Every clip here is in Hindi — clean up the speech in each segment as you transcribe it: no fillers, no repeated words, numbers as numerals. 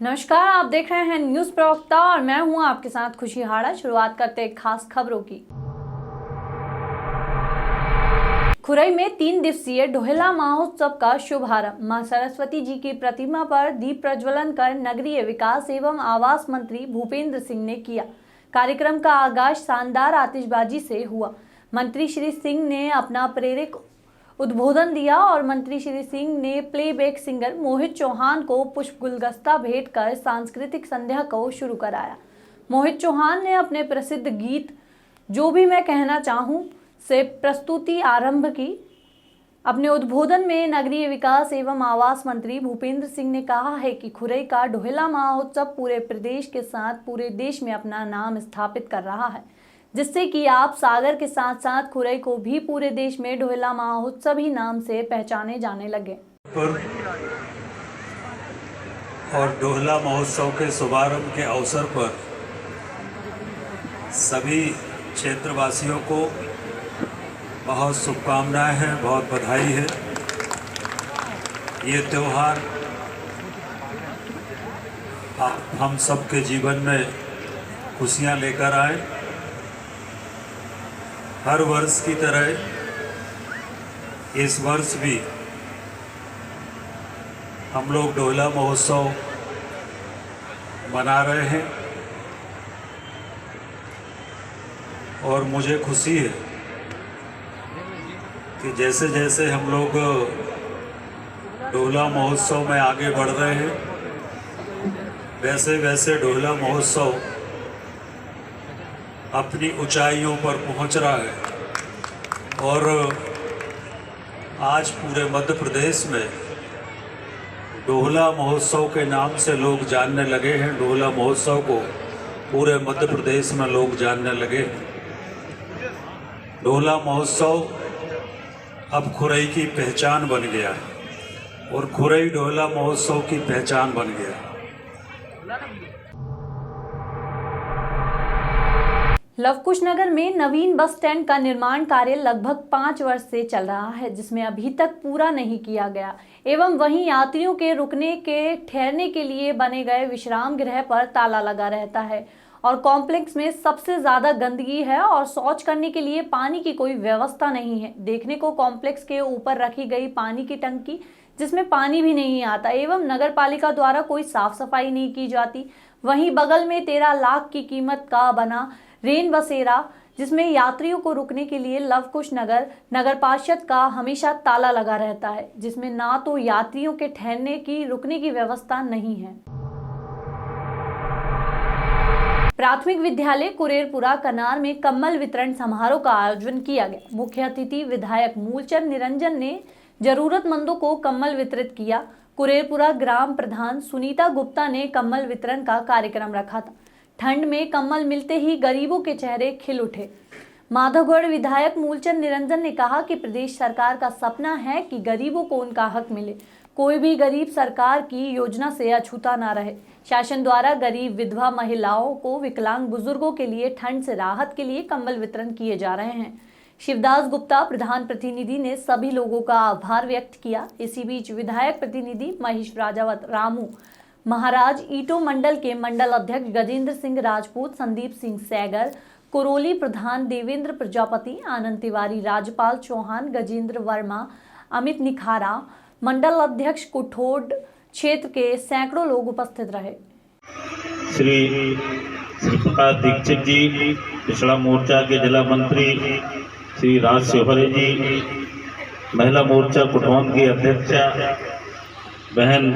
नमस्कार, आप देख रहे हैं न्यूज प्रवक्ता और मैं हूं आपके साथ खुशी हाड़ा। शुरुआत करते हैं खास खबरों की। खुरई में 3 दिवसीय डोहला महोत्सव का शुभारंभ। मां सरस्वती जी की प्रतिमा पर दीप प्रज्वलन कर नगरीय विकास एवं आवास मंत्री भूपेंद्र सिंह ने किया। कार्यक्रम का आगाज शानदार आतिशबाजी से हुआ। मंत्री श्री सिंह ने अपना प्रेरक उद्बोधन दिया और मंत्री श्री सिंह ने प्लेबैक सिंगर मोहित चौहान को पुष्प गुलदस्ता भेंट कर सांस्कृतिक संध्या को शुरू कराया। मोहित चौहान ने अपने प्रसिद्ध गीत जो भी मैं कहना चाहूँ से प्रस्तुति आरंभ की। अपने उद्बोधन में नगरीय विकास एवं आवास मंत्री भूपेंद्र सिंह ने कहा है कि खुरई का डोहला महोत्सव पूरे प्रदेश के साथ पूरे देश में अपना नाम स्थापित कर रहा है, जिससे कि आप सागर के साथ साथ खुरई को भी पूरे देश में डोहला महोत्सव ही नाम से पहचाने जाने लगे। और डोहला महोत्सव के शुभारंभ के अवसर पर सभी क्षेत्रवासियों को बहुत शुभकामनाएं हैं, बहुत बधाई है। ये त्यौहार हम सबके जीवन में खुशियां लेकर आए। हर वर्ष की तरह इस वर्ष भी हम लोग डोहला महोत्सव मना रहे हैं और मुझे खुशी है कि जैसे जैसे हम लोग डोहला महोत्सव में आगे बढ़ रहे हैं, वैसे वैसे डोहला महोत्सव अपनी ऊंचाइयों पर पहुंच रहा है और आज पूरे मध्य प्रदेश में डोहला महोत्सव के नाम से लोग जानने लगे हैं। डोहला महोत्सव को पूरे मध्य प्रदेश में लोग जानने लगे हैं। डोहला महोत्सव अब खुरई की पहचान बन गया है और खुरई डोहला महोत्सव की पहचान बन गया है। लवकुश नगर में नवीन बस स्टैंड का निर्माण कार्य लगभग 5 वर्ष से चल रहा है, जिसमें अभी तक पूरा नहीं किया गया एवं वहीं यात्रियों के रुकने के ठहरने के लिए बने गए विश्राम गृह पर ताला लगा रहता है और कॉम्प्लेक्स में सबसे ज्यादा गंदगी है और शौच करने के लिए पानी की कोई व्यवस्था नहीं है। देखने को कॉम्प्लेक्स के ऊपर रखी गई पानी की टंकी जिसमें पानी भी नहीं आता एवं नगर पालिका द्वारा कोई साफ सफाई नहीं की जाती। वहीं बगल में 13 लाख की कीमत का बना रेन बसेरा जिसमें यात्रियों को रुकने के लिए लवकुश नगर पार्षद का हमेशा ताला लगा रहता है, जिसमें ना तो यात्रियों के ठहरने की रुकने की व्यवस्था नहीं है। प्राथमिक विद्यालय कुरेरपुरा कनार में कम्बल वितरण समारोह का आयोजन किया गया। मुख्य अतिथि विधायक मूलचंद निरंजन ने जरूरतमंदों को कम्बल वितरित किया। कुरेरपुरा ग्राम प्रधान सुनीता गुप्ता ने कम्बल वितरण का कार्यक्रम रखा था। ठंड में कम्बल मिलते ही गरीबों के चेहरे खिल उठे। माधवगढ़ विधायक मूलचंद निरंजन ने कहा कि प्रदेश सरकार का सपना है कि गरीबों को उनका हक मिले, कोई भी गरीब सरकार की योजना से अछूता ना रहे। शासन द्वारा गरीब विधवा महिलाओं को विकलांग बुजुर्गों के लिए ठंड से राहत के लिए कम्बल वितरण किए जा रहे हैं। शिवदास गुप्ता प्रधान प्रतिनिधि ने सभी लोगों का आभार व्यक्त किया। इसी बीच विधायक प्रतिनिधि महेश राजावत रामू महाराज ईटो मंडल के मंडल अध्यक्ष गजेंद्र सिंह राजपूत, संदीप सिंह सैगर, कुरोली प्रधान देवेंद्र प्रजापति, आनंद तिवारी, राजपाल चौहान, गजेंद्र वर्मा, अमित निखारा, मंडल अध्यक्ष कुठोड क्षेत्र के सैकड़ों लोग उपस्थित रहे। श्री प्रकाश दीक्षित जी, पिछड़ा मोर्चा के जिला मंत्री श्री राज शिवहरे जी, महिला मोर्चा कुटौन की अध्यक्षा बहन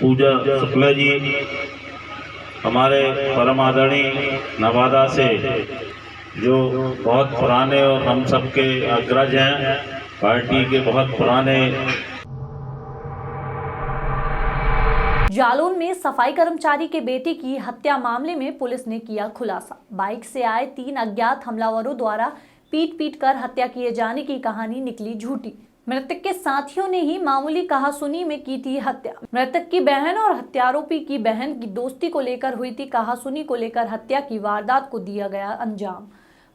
पूजा शुक्ला जी, हमारे परम आदरणीय नवादा से जो बहुत पुराने और हम सबके अग्रज हैं, पार्टी के बहुत पुराने। जालौन में सफाई कर्मचारी के बेटे की हत्या मामले में पुलिस ने किया खुलासा। बाइक से आए 3 अज्ञात हमलावरों द्वारा पीट कर हत्या किए जाने की कहानी निकली झूठी। मृतक के साथियों ने ही मामूली कहासुनी में की थी हत्या। मृतक की बहन और हत्यारोपी की बहन की दोस्ती को लेकर हुई थी कहासुनी को लेकर हत्या की वारदात को दिया गया अंजाम।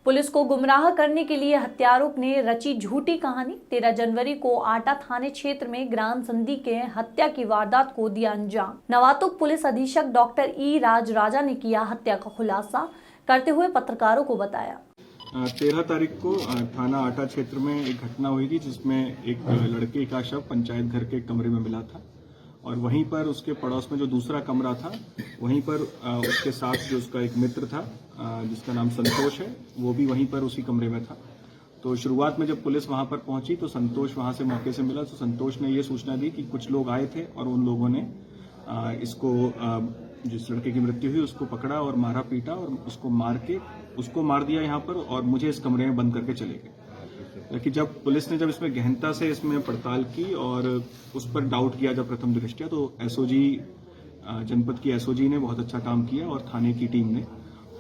पुलिस को गुमराह करने के लिए हत्यारों ने रची झूठी कहानी। 13 जनवरी को आटा थाने क्षेत्र में ग्राम संधि के हत्या की वारदात को दिया अंजाम। नवातुक पुलिस अधीक्षक डॉक्टर ई राज राजा ने किया हत्या का खुलासा करते हुए पत्रकारों को बताया। 13 तारीख को थाना आटा क्षेत्र में एक घटना हुई थी जिसमें एक लड़के का शव पंचायत घर के कमरे में मिला था और वहीं पर उसके पड़ोस में जो दूसरा कमरा था वहीं पर उसके साथ जो उसका एक मित्र था जिसका नाम संतोष है, वो भी वहीं पर उसी कमरे में था। तो शुरुआत में जब पुलिस वहां पर पहुंची तो संतोष वहां से मौके से मिला। तो संतोष ने ये सूचना दी कि कुछ लोग आए थे और उन लोगों ने इसको जिस लड़के की मृत्यु हुई उसको पकड़ा और मारा पीटा और उसको मार दिया यहाँ पर और मुझे इस कमरे में बंद करके चले गए। लेकिन जब पुलिस ने इसमें गहनता से इसमें पड़ताल की और उस पर डाउट किया जब प्रथम दृष्टया, तो एसओजी जनपद की एसओजी ने बहुत अच्छा काम किया और थाने की टीम ने,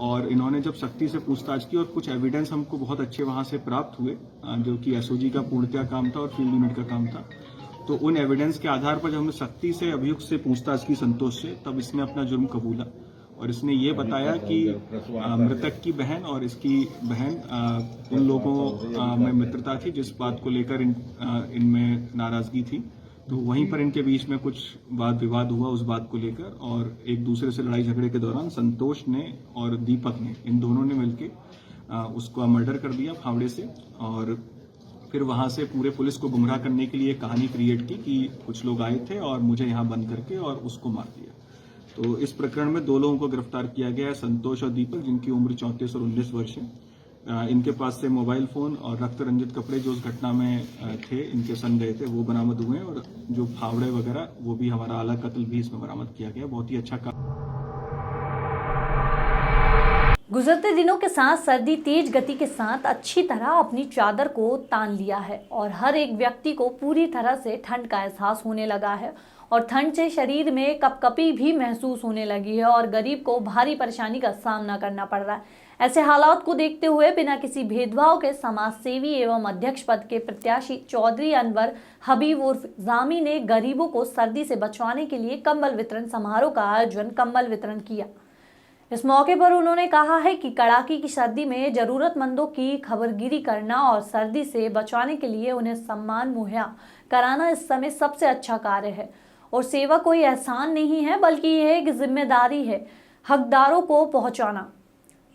और इन्होंने जब सख्ती से पूछताछ की और कुछ एविडेंस हमको बहुत अच्छे वहां से प्राप्त हुए जो कि एसओजी का पूर्णतया काम था और फील्ड यूनिट का काम था। तो उन एविडेंस के आधार पर जब हमने सख्ती से अभियुक्त से पूछताछ की संतोष से, तब इसने अपना जुर्म कबूला और इसने ये बताया कि मृतक की बहन और इसकी बहन उन लोगों में मित्रता थी जिस बात को लेकर इनमें नाराजगी थी। तो वहीं पर इनके बीच में कुछ वाद विवाद हुआ उस बात को लेकर और एक दूसरे से लड़ाई झगड़े के दौरान संतोष ने और दीपक ने, इन दोनों ने मिलकर उसका मर्डर कर दिया फावड़े से। और फिर वहां से पूरे पुलिस को गुमराह करने के लिए कहानी क्रिएट की कि कुछ लोग आए थे और मुझे यहाँ बंद करके और उसको मार दिया। तो इस प्रकरण में 2 लोगों को गिरफ्तार किया गया है, संतोष और दीपक, जिनकी उम्र 34 और 19 वर्ष है। इनके पास से मोबाइल फोन और रक्त रंजित कपड़े जो उस घटना में थे इनके सन गए थे वो बरामद हुए हैं और जो फावड़े वगैरह वो भी, हमारा आला कत्ल भी इसमें बरामद किया गया। बहुत ही अच्छा काम। गुजरते दिनों के साथ सर्दी तेज गति के साथ अच्छी तरह अपनी चादर को तान लिया है और हर एक व्यक्ति को पूरी तरह से ठंड का एहसास होने लगा है और ठंड से शरीर में कपकपी भी महसूस होने लगी है और गरीब को भारी परेशानी का सामना करना पड़ रहा है। ऐसे हालात को देखते हुए बिना किसी भेदभाव के समाज सेवी एवं अध्यक्ष पद के प्रत्याशी चौधरी अनवर हबीब उर्फ जामी ने गरीबों को सर्दी से बचवाने के लिए कंबल वितरण समारोह का आयोजन कंबल वितरण किया। इस मौके पर उन्होंने कहा है कि कड़ाके की सर्दी में जरूरतमंदों की खबरगिरी करना और सर्दी से बचाने के लिए उन्हें सम्मान मुहैया कराना इस समय सबसे अच्छा कार्य है और सेवा कोई एहसान नहीं है बल्कि यह एक जिम्मेदारी है हकदारों को पहुंचाना।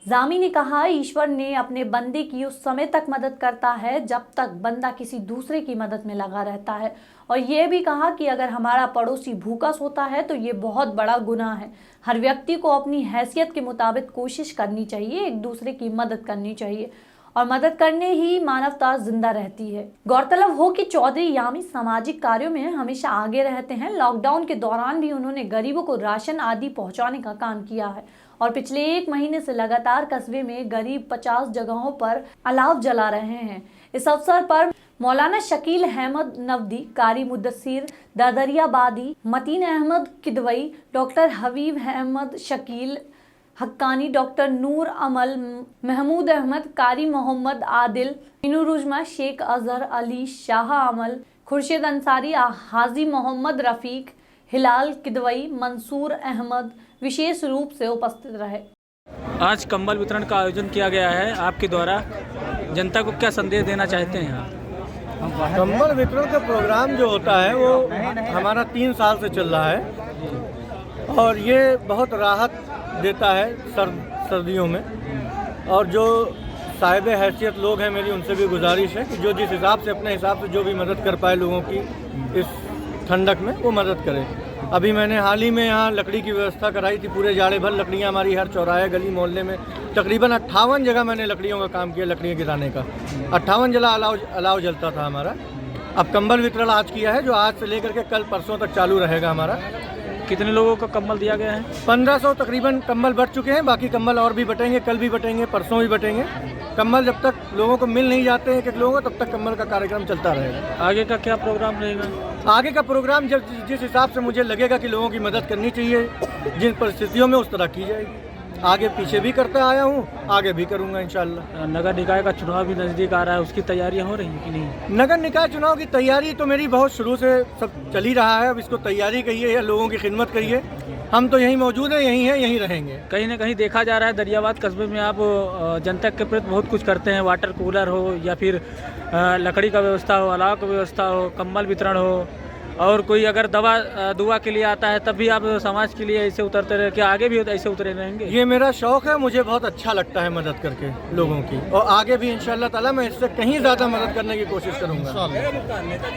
जामी ने कहा, ईश्वर ने अपने बंदे की उस समय तक मदद करता है जब तक बंदा किसी दूसरे की मदद में लगा रहता है और यह भी कहा कि अगर हमारा पड़ोसी भूखा सोता है तो ये बहुत बड़ा गुनाह है। हर व्यक्ति को अपनी हैसियत के मुताबिक कोशिश करनी चाहिए, एक दूसरे की मदद करनी चाहिए और मदद करने ही मानवता जिंदा रहती है। गौरतलब हो कि चौधरी यामी सामाजिक कार्यों में हमेशा आगे रहते हैं। लॉकडाउन के दौरान भी उन्होंने गरीबों को राशन आदि पहुंचाने का काम किया है और पिछले 1 महीने से लगातार कस्बे में गरीब 50 जगहों पर अलाव जला रहे हैं। इस अवसर पर मौलाना शकील अहमद नवदी, कारी मुद्दसीर ददरियाबादी, मतीन अहमद किदवई, डॉक्टर हबीब अहमद शकील हक्कानी, डॉक्टर नूर अमल, महमूद अहमद, कारी मोहम्मद आदिल, इनुरुजमा, शेख अजहर अली, शाह अमल, खुर्शीद अंसारी, हाजी मोहम्मद रफीक, हिलाल किदवई, मंसूर अहमद विशेष रूप से उपस्थित रहे। आज कंबल वितरण का आयोजन किया गया है, आपके द्वारा जनता को क्या संदेश देना चाहते हैं आप? कंबल वितरण का प्रोग्राम जो होता है वो हमारा 3 साल से चल रहा है और ये बहुत राहत देता है सर्दियों में। और जो साहिब हैसियत लोग हैं, मेरी उनसे भी गुजारिश है कि जो जिस हिसाब से अपने हिसाब से जो भी मदद कर पाए लोगों की इस ठंडक में वो मदद करे। अभी मैंने हाल ही में यहाँ लकड़ी की व्यवस्था कराई थी, पूरे जाड़े भर लकड़ियाँ हमारी हर चौराहे गली मोहल्ले में तकरीबन 58 जगह मैंने लकड़ियों का काम किया, लकड़ियाँ गिराने का 58 जगह अलाव जलता था हमारा। अब कंबल वितरण आज किया है जो आज से लेकर के कल परसों तक चालू रहेगा हमारा। कितने लोगों को कंबल दिया गया है? 1500 तकरीबन कंबल बट चुके हैं, बाकी कंबल और भी बटेंगे, कल भी बटेंगे, परसों भी बटेंगे। कंबल जब तक लोगों को मिल नहीं जाते हैं कि लोगों को, तब तक कंबल का कार्यक्रम चलता रहेगा। आगे का क्या प्रोग्राम रहेगा? आगे का प्रोग्राम जिस हिसाब से मुझे लगेगा कि लोगों की मदद करनी चाहिए, जिन परिस्थितियों में, उस तरह की जाएगी। आगे पीछे भी करता आया हूँ, आगे भी करूँगा इंशाल्लाह। नगर निकाय का चुनाव भी नज़दीक आ रहा है, उसकी तैयारियां हो रही हैं कि नहीं? नगर निकाय चुनाव की तैयारी तो मेरी बहुत शुरू से सब चल ही रहा है। अब इसको तैयारी कहिए या लोगों की खिदमत कहिए, हम तो यहीं मौजूद हैं, यहीं हैं, यहीं रहेंगे। कहीं ना कहीं देखा जा रहा है दरियाबाद कस्बे में आप जनता के प्रति बहुत कुछ करते हैं, वाटर कूलर हो या फिर लकड़ी का व्यवस्था हो, अलाव का व्यवस्था हो, कंबल वितरण हो, और कोई अगर दुआ के लिए आता है तब भी आप समाज के लिए ऐसे उतरते रहे, कि आगे भी ऐसे उतरे रहेंगे? ये मेरा शौक है, मुझे बहुत अच्छा लगता है मदद करके लोगों की, और आगे भी इंशाअल्लाह ताला मैं इससे कहीं ज़्यादा मदद करने की कोशिश करूँगा।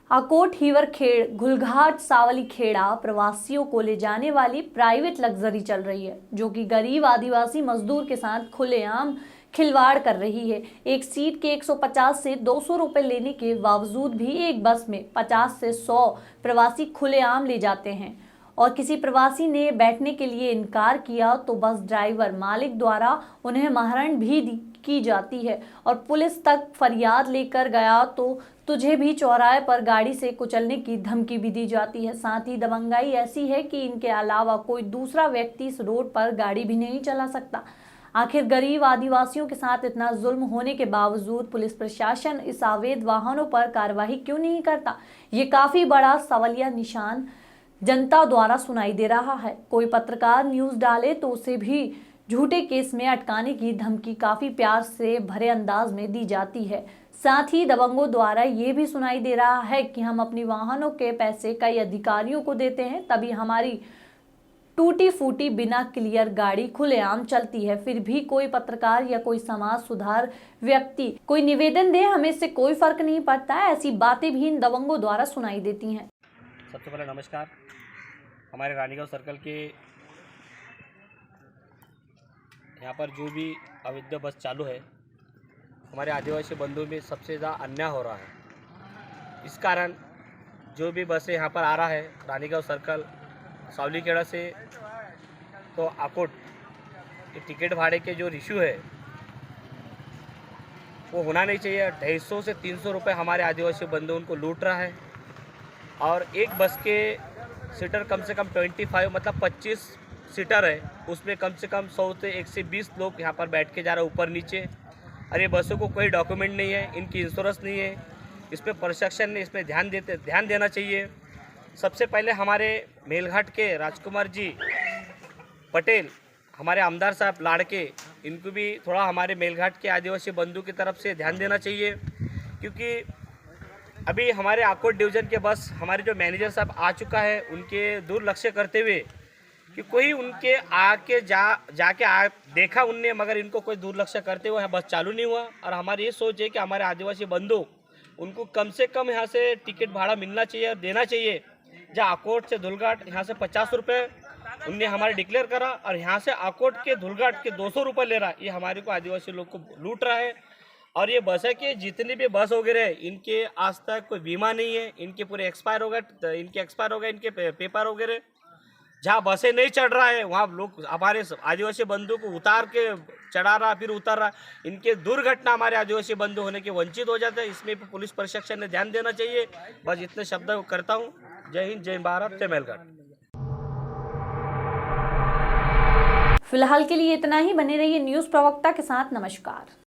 आकोट हीवरखेड़ घुलघाट सावली खेड़ा प्रवासियों को ले जाने वाली प्राइवेट लग्जरी चल रही है, जो कि गरीब आदिवासी मजदूर के साथ खुलेआम खिलवाड़ कर रही है। एक सीट के 150 से 200 रुपए लेने के बावजूद भी एक बस में 50 से 100 प्रवासी खुलेआम ले जाते हैं, और किसी प्रवासी ने बैठने के लिए इनकार किया तो बस ड्राइवर मालिक द्वारा उन्हें मारहाण भी की जाती है, और पुलिस तक फरियाद लेकर गया तो तुझे भी चौराहे पर गाड़ी से कुचलने की धमकी भी दी जाती है। साथ ही दबंगाई ऐसी है कि इनके अलावा कोई दूसरा व्यक्ति इस रोड पर गाड़ी भी नहीं चला सकता। आखिर गरीब आदिवासियों के साथ इतना जुल्म होने के बावजूद पुलिस प्रशासन इस अवैध वाहनों पर कार्रवाई क्यों नहीं करता? ये काफी बड़ा सवालिया निशान जनता द्वारा सुनाई दे रहा है। कोई पत्रकार न्यूज डाले तो उसे भी झूठे केस में अटकाने की धमकी काफी प्यार से भरे अंदाज में दी जाती है। साथ ही दबंगों द्वारा ये भी सुनाई दे रहा है कि हम अपनी वाहनों के पैसे कई अधिकारियों को देते हैं, तभी हमारी टूटी फूटी बिना क्लियर गाड़ी खुलेआम चलती है। फिर भी कोई पत्रकार या कोई समाज सुधार व्यक्ति कोई निवेदन दे, हमें इससे कोई फर्क नहीं पड़ता है। ऐसी बातें भी इन दबंगों द्वारा सुनाई देती हैं। सबसे पहले नमस्कार। हमारे रानीगांव सर्कल के यहाँ पर जो भी अवैध बस चालू है, हमारे आदिवासी बंधुओं में सबसे ज़्यादा अन्याय हो रहा है। इस कारण जो भी बसें यहाँ पर आ रहा है रानीगांव सर्कल सावली खेड़ा से तो आकोट, ये टिकट भाड़े के जो इशू है वो होना नहीं चाहिए। 250 से 300 रुपये हमारे आदिवासी बंधुओं को लूट रहा है, और एक बस के सीटर कम से कम 25 मतलब 25 सीटर है, उसमें कम से कम 100 से 120 लोग यहाँ पर बैठ के जा रहे हैं ऊपर नीचे। और ये बसों को कोई डॉक्यूमेंट नहीं है, इनकी इंश्योरेंस नहीं है। इस पर प्रशासन ने इसमें ध्यान देना चाहिए। सबसे पहले हमारे मेलघाट के राजकुमार जी पटेल, हमारे आमदार साहब लाड़के, इनको भी थोड़ा हमारे मेलघाट के आदिवासी बंधु की तरफ से ध्यान देना चाहिए, क्योंकि अभी हमारे आकोट डिवीज़न के बस हमारे जो मैनेजर साहब आ चुका है, उनके दुर्लक्ष्य करते हुए कि कोई उनके आके जाके देखा उनने, मगर इनको कोई दुर्लक्ष्य करते हुए बस चालू नहीं हुआ। और हमारी ये सोच है कि हमारे आदिवासी बंधु उनको कम से कम यहाँ से टिकट भाड़ा मिलना चाहिए और देना चाहिए। जहाँ आकोट से धुलघाट यहाँ से 50 रुपये उनने हमारे डिक्लेयर करा, और यहाँ से आकोट के धुलघाट के 200 रुपये ले रहा है। ये हमारे को आदिवासी लोग को लूट रहा है। और ये बस है कि जितने भी बस वगैरह है, इनके आज तक कोई बीमा नहीं है, इनके पूरे एक्सपायर हो गए, इनके पेपर वगैरह। जहाँ बसें नहीं चढ़ रहा है वहाँ लोग हमारे आदिवासी बंधु को उतार के चढ़ा रहा, फिर उतार रहा। इनके दुर्घटना हमारे आदिवासी बंधु होने के वंचित हो जाते हैं। इसमें पुलिस प्रशासन ने ध्यान देना चाहिए। बस इतने शब्द करता हूँ। जय हिंद, जय भारत, जय मेलघाट। फिलहाल के लिए इतना ही। बने रहिए न्यूज प्रवक्ता के साथ। नमस्कार।